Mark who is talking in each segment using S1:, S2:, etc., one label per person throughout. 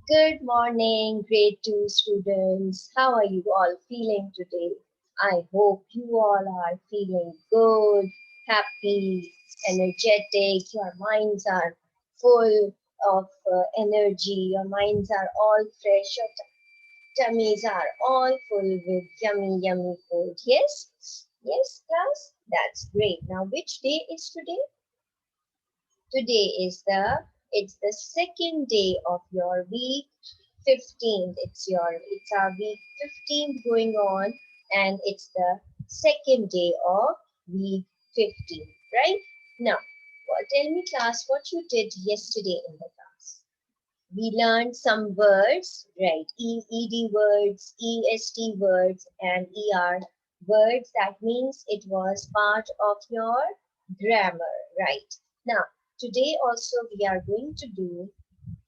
S1: Good morning, grade 2 students. How are you all feeling today? I hope you all are feeling good, happy, energetic. Your minds are full of energy. Your minds are all fresh. Your tummies are all full with yummy, yummy food. Yes? Yes, class? That's great. Now, which day is today? Today is it's the second day of your week 15th. It's our week 15th going on, and it's the second day of week 15, right? Now, tell me class what you did yesterday in the class. We learned some words, right? ED words, EST words, and ER words. That means it was part of your grammar, right? Now, today also we are going to do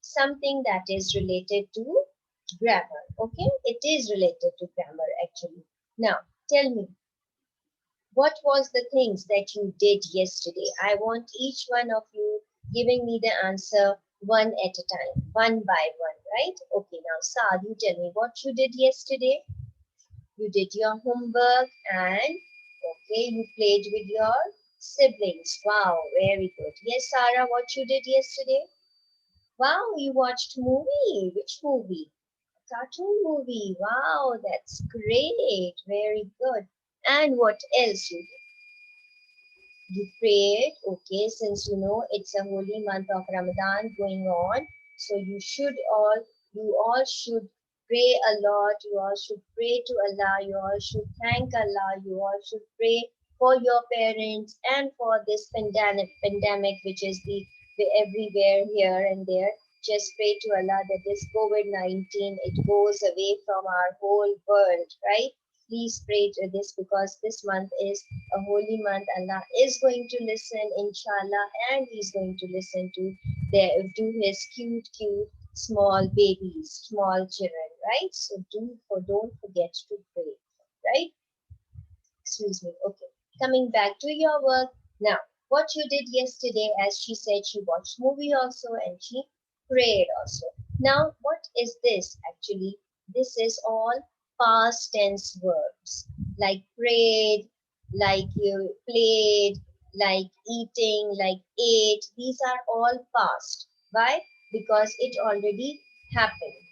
S1: something that is related to grammar. Okay, it is related to grammar actually. Now, tell me, what was the things that you did yesterday? I want each one of you giving me the answer one at a time, one by one, right? Okay, now Saad, you tell me what you did yesterday. You did your homework and okay, you played with your siblings. Wow, very good. Yes, Sarah, what you did yesterday? Wow, you watched movie. Which movie? Cartoon movie. Wow, that's great. Very good. And what else you did? You prayed. Okay, since you know it's a holy month of Ramadan going on, so you all should pray a lot. You all should pray to Allah. You all should thank Allah. You all should pray for your parents and for this pandemic which is everywhere here and there. Just pray to Allah that this COVID-19 it goes away from our whole world, right? Please pray to this because this month is a holy month. Allah is going to listen, inshallah, and He's going to listen to His cute small babies, small children, right? So don't forget to pray, right? Excuse me. Okay, coming back to your work now. What you did yesterday, as she said, she watched movie also and she prayed also. Now, what is this actually? This is all past tense verbs like prayed, like you played, like eating, like ate. These are all past. Why? Because it already happened.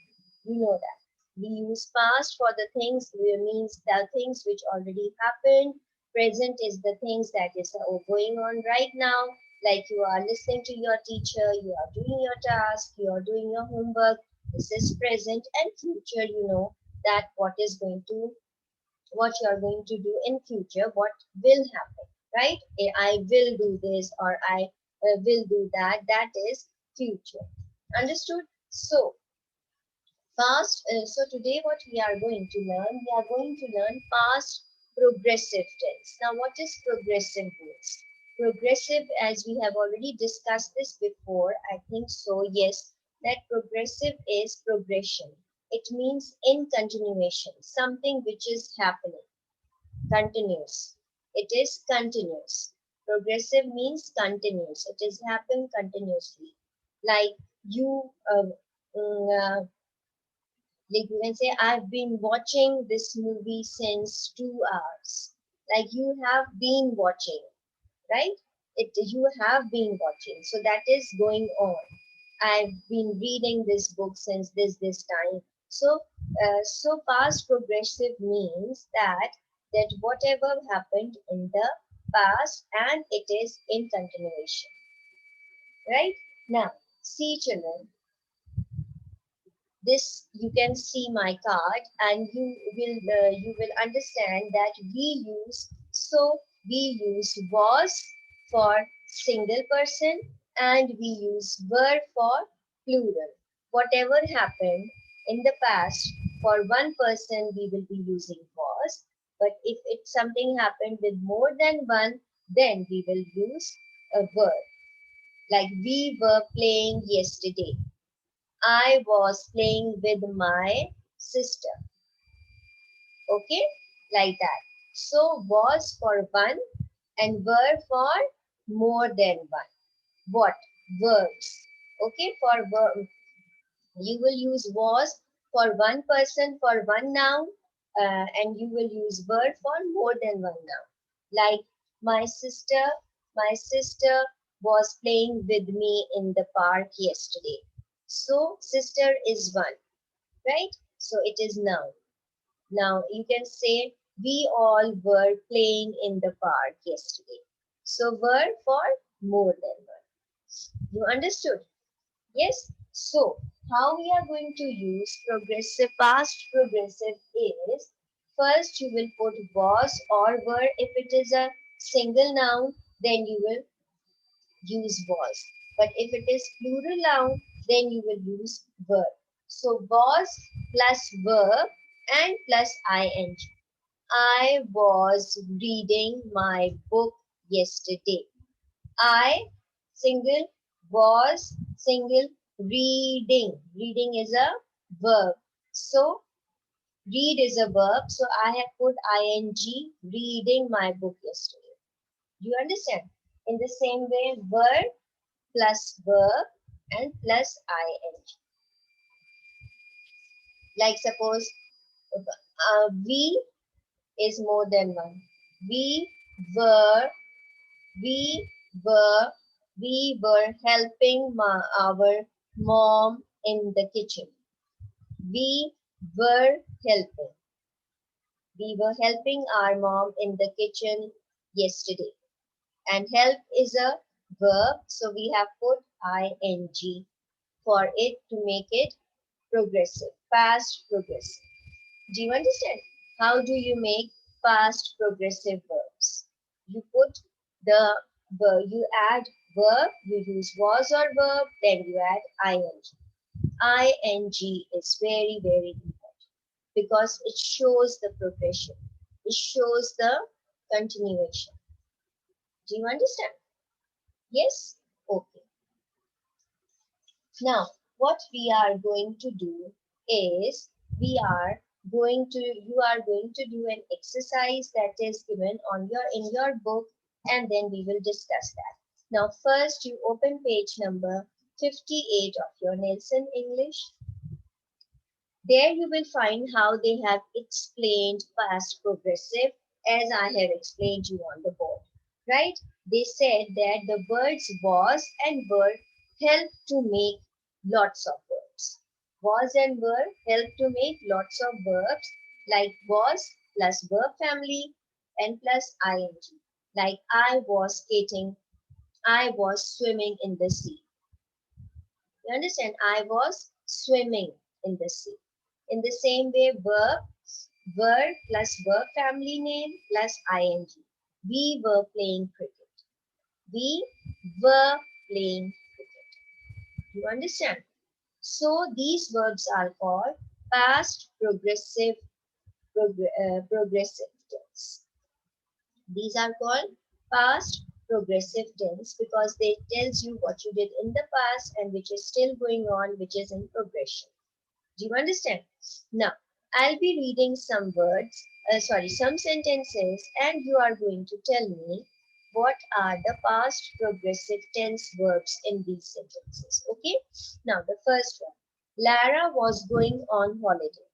S1: You know that. We use past for the things, means the things which already happened. Present is the things that is going on right now. Like you are listening to your teacher, you are doing your task, you are doing your homework. This is present, and future, you know that what you are going to do in future, what will happen, right? I will do this or I will do that. That is future. Understood? So today what we are going to learn, we are going to learn past progressive tense. Now, what is progressive means? Progressive, as we have already discussed this before, I think so, yes, that progressive is progression. It means in continuation, something which is happening, continuous. It is continuous. Progressive means continuous. It is happening continuously. Like you like you can say, I've been watching this movie since 2 hours. Like you have been watching, right? You have been watching. So that is going on. I've been reading this book since this time. So past progressive means that whatever happened in the past and it is in continuation, right? Now, see children, this you can see my card and you will understand that we use was for single person and we use were for plural. Whatever happened in the past for one person we will be using was, but if it something happened with more than one, then we will use a were. Like we were playing yesterday, I was playing with my sister. Okay, like that. So was for one and were for more than one. What? Verbs. Okay, You will use was for one person for one noun, and you will use were for more than one noun. Like my sister was playing with me in the park yesterday. So sister is one, right? So it is noun. Now you can say we all were playing in the park yesterday. So were for more than one. You understood? Yes. So how we are going to use progressive, past progressive is, first you will put was or were. If it is a single noun, then you will use was. But if it is plural noun, then you will use were. So was plus verb and plus ing. I was reading my book yesterday. I single was single reading. Reading is a verb. So read is a verb. So I have put ing reading my book yesterday. Do you understand? In the same way, were plus verb and plus ing. Like suppose we is more than one. We were we were we were helping our mom in the kitchen. We were helping. We were helping our mom in the kitchen yesterday. And help is a verb, so we have put ing for it to make it progressive, past progressive. Do you understand? How do you make past progressive verbs? You put the verb, you add verb, you use was or verb, then you add ing. Ing is very, very important because it shows the progression. It shows the continuation. Do you understand? Yes? Okay. Now, what we are going to do is you are going to do an exercise that is given on in your book, and then we will discuss that. Now, first you open page number 58 of your Nelson English. There you will find how they have explained past progressive as I have explained you on the board. Right? They said that the words was and were help to make lots of verbs. Was and were help to make lots of verbs like was plus verb family and plus ing. Like I was skating, I was swimming in the sea. You understand? I was swimming in the sea. In the same way, were plus verb family name plus ing. We were playing cricket. We were playing cricket. You understand? So these verbs are called past progressive tense. These are called past progressive tense because they tells you what you did in the past and which is still going on, which is in progression. Do you understand? Now, I'll be reading some some sentences, and you are going to tell me what are the past progressive tense verbs in these sentences. Okay? Now, the first one. Lara was going on holiday.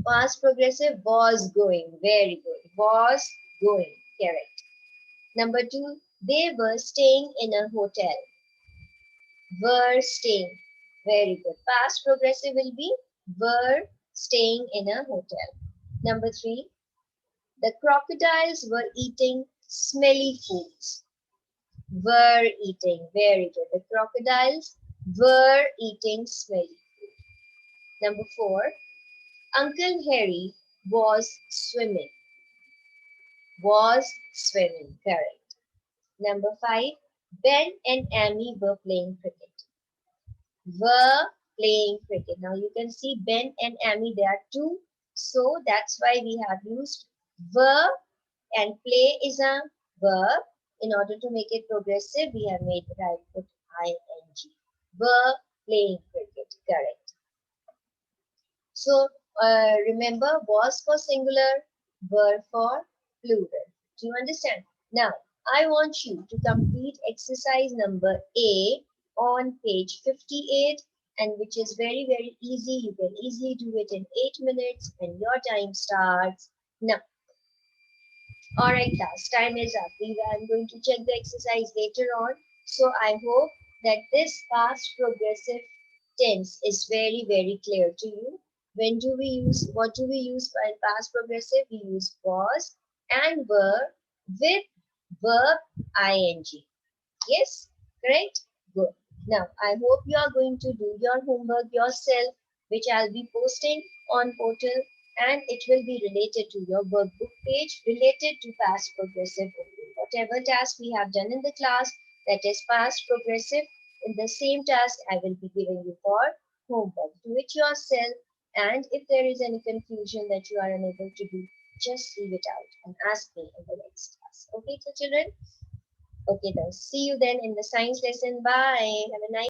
S1: Past progressive was going. Very good. Was going. Correct. Number two, they were staying in a hotel. Were staying. Very good. Past progressive will be were staying in a hotel. Number three, the crocodiles were eating smelly foods. Were eating. Very good. The crocodiles were eating smelly food. Number four, Uncle Harry was swimming. Was swimming. Correct. Number five, Ben and Amy were playing cricket. Were playing cricket. Now you can see Ben and Amy, they are two. So that's why we have used were, and play is a verb. In order to make it progressive, we have made it, I put ing. Were playing cricket. Correct. So remember, was for singular, were for plural. Do you understand? Now, I want you to complete exercise number A on page 58, and which is very, very easy. You can easily do it in 8 minutes, and your time starts now. Alright, class, time is up. I'm going to check the exercise later on. So I hope that this past progressive tense is very, very clear to you. What do we use for past progressive? We use was and were with verb ing. Yes, correct? Good. Now, I hope you are going to do your homework yourself, which I'll be posting on portal, and it will be related to your workbook page, related to past progressive only. Whatever task we have done in the class, that is past progressive, in the same task I will be giving you for homework. Do it yourself, and if there is any confusion that you are unable to do, just leave it out and ask me in the next class. Okay, so children? Okay, then. See you then in the science lesson. Bye. Have a nice